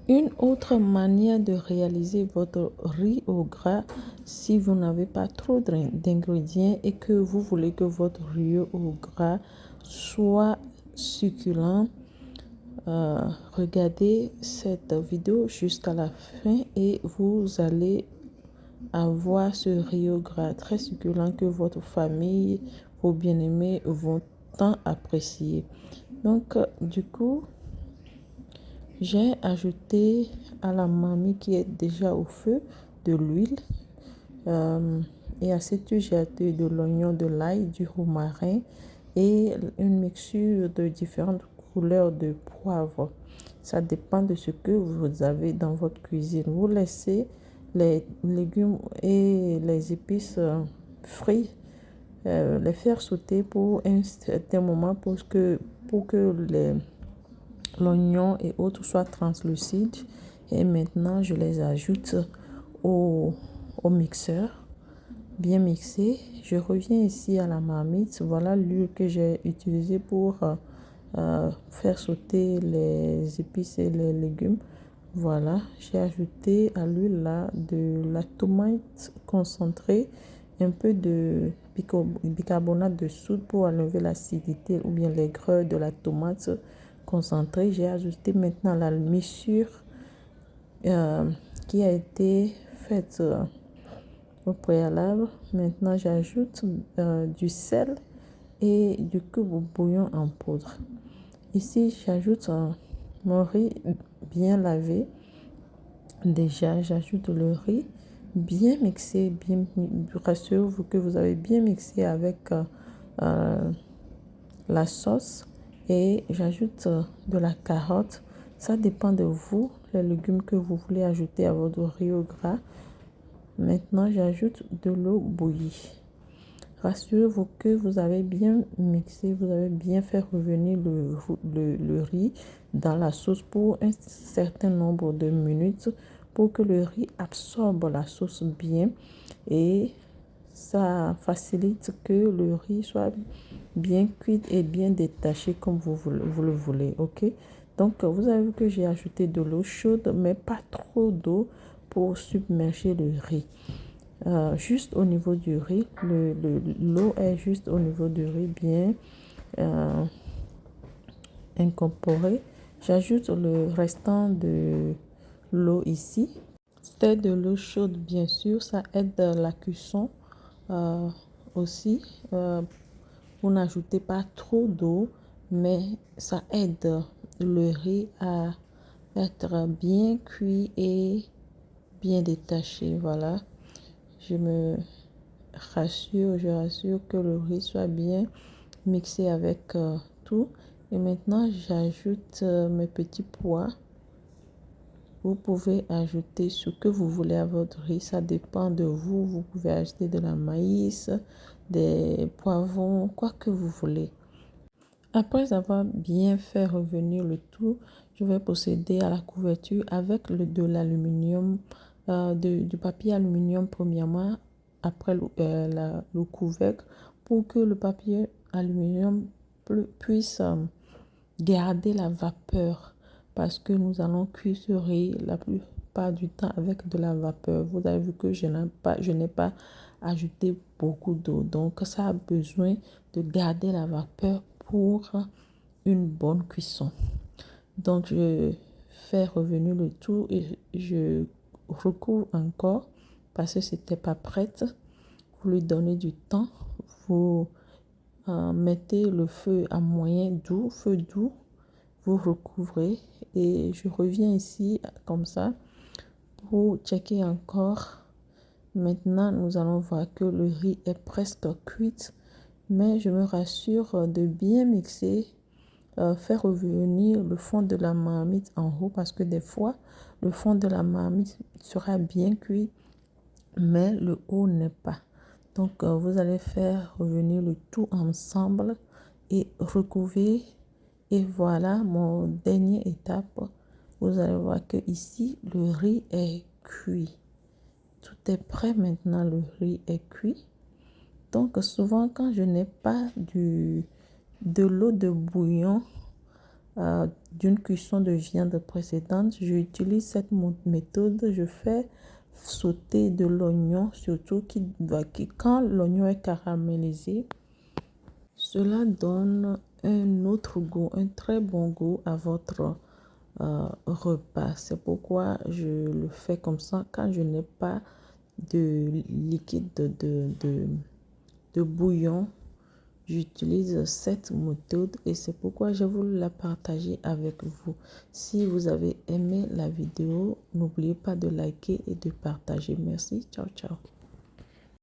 Une autre manière de réaliser votre riz au gras, si vous n'avez pas trop d'ingrédients et que vous voulez que votre riz au gras soit succulent, regardez cette vidéo jusqu'à la fin et vous allez avoir ce riz au gras très succulent que votre famille, vos bien-aimés vont tant apprécier. Donc, du coup, j'ai ajouté à la marmite qui est déjà au feu de l'huile. Et à cette huile, j'ai ajouté de l'oignon, de l'ail, du romarin et une mixture de différentes couleurs de poivre. Ça dépend de ce que vous avez dans votre cuisine. Vous laissez les légumes et les épices frits, les faire sauter pour un certain moment pour que l'oignon et autres soient translucides. Et maintenant, je les ajoute au mixeur, bien mixé. Je reviens ici à la marmite. Voilà l'huile que j'ai utilisée pour faire sauter les épices et les légumes. Voilà, j'ai ajouté à l'huile là de la tomate concentrée, un peu de bicarbonate de soude pour enlever l'acidité ou bien l'aigreur de la tomate concentrée. J'ai ajouté maintenant la mixture qui a été faite au préalable. Maintenant, j'ajoute du sel et du cube au bouillon en poudre. Ici, j'ajoute mon riz bien lavé. Déjà, j'ajoute le riz bien mixé, rassurez-vous que vous avez bien mixé avec la sauce et j'ajoute de la carotte. Ça dépend de vous, les légumes que vous voulez ajouter à votre riz au gras. Maintenant, j'ajoute de l'eau bouillie. Rassurez-vous que vous avez bien mixé, vous avez bien fait revenir le riz dans la sauce pour un certain nombre de minutes pour que le riz absorbe la sauce bien et ça facilite que le riz soit bien cuit et bien détaché comme vous le voulez, ok? Donc, vous avez vu que j'ai ajouté de l'eau chaude, mais pas trop d'eau pour submerger le riz. Juste au niveau du riz, l'eau est juste au niveau du riz bien incorporée. J'ajoute le restant de l'eau ici. C'est de l'eau chaude bien sûr, ça aide la cuisson aussi. Vous n'ajoutez pas trop d'eau, mais ça aide le riz à être bien cuit et bien détaché. Voilà. Je rassure que le riz soit bien mixé avec tout. Et maintenant, j'ajoute mes petits pois. Vous pouvez ajouter ce que vous voulez à votre riz. Ça dépend de vous. Vous pouvez ajouter de la maïs, des poivrons, quoi que vous voulez. Après avoir bien fait revenir le tout, je vais procéder à la couverture avec de l'aluminium, du papier aluminium premièrement, après le couvercle, pour que le papier aluminium puisse garder la vapeur, parce que nous allons cuire ce riz la plupart du temps avec de la vapeur. Vous avez vu que je n'ai pas ajouté beaucoup d'eau, donc ça a besoin de garder la vapeur pour une bonne cuisson. Donc je fais revenir le tout et je recouvre encore parce que c'était pas prête. Vous lui donnez du temps. Vous mettez le feu à moyen doux, feu doux. Vous recouvrez et je reviens ici comme ça pour checker encore. Maintenant, nous allons voir que le riz est presque cuit, mais je me rassure de bien mixer, faire revenir le fond de la marmite en haut parce que des fois, le fond de la marmite sera bien cuit, mais le haut n'est pas. Donc, vous allez faire revenir le tout ensemble et recouvrir. Et voilà mon dernière étape. Vous allez voir que ici, le riz est cuit. Tout est prêt maintenant, le riz est cuit. Donc, souvent, quand je n'ai pas de l'eau de bouillon d'une cuisson de viande précédente, j'utilise cette méthode. Je fais sauter de l'oignon, surtout quand l'oignon est caramélisé. Cela donne un autre goût, un très bon goût à votre repas. C'est pourquoi je le fais comme ça quand je n'ai pas de liquide de bouillon. J'utilise cette méthode et c'est pourquoi je voulais la partager avec vous. Si vous avez aimé la vidéo, n'oubliez pas de liker et de partager. Merci. Ciao, ciao.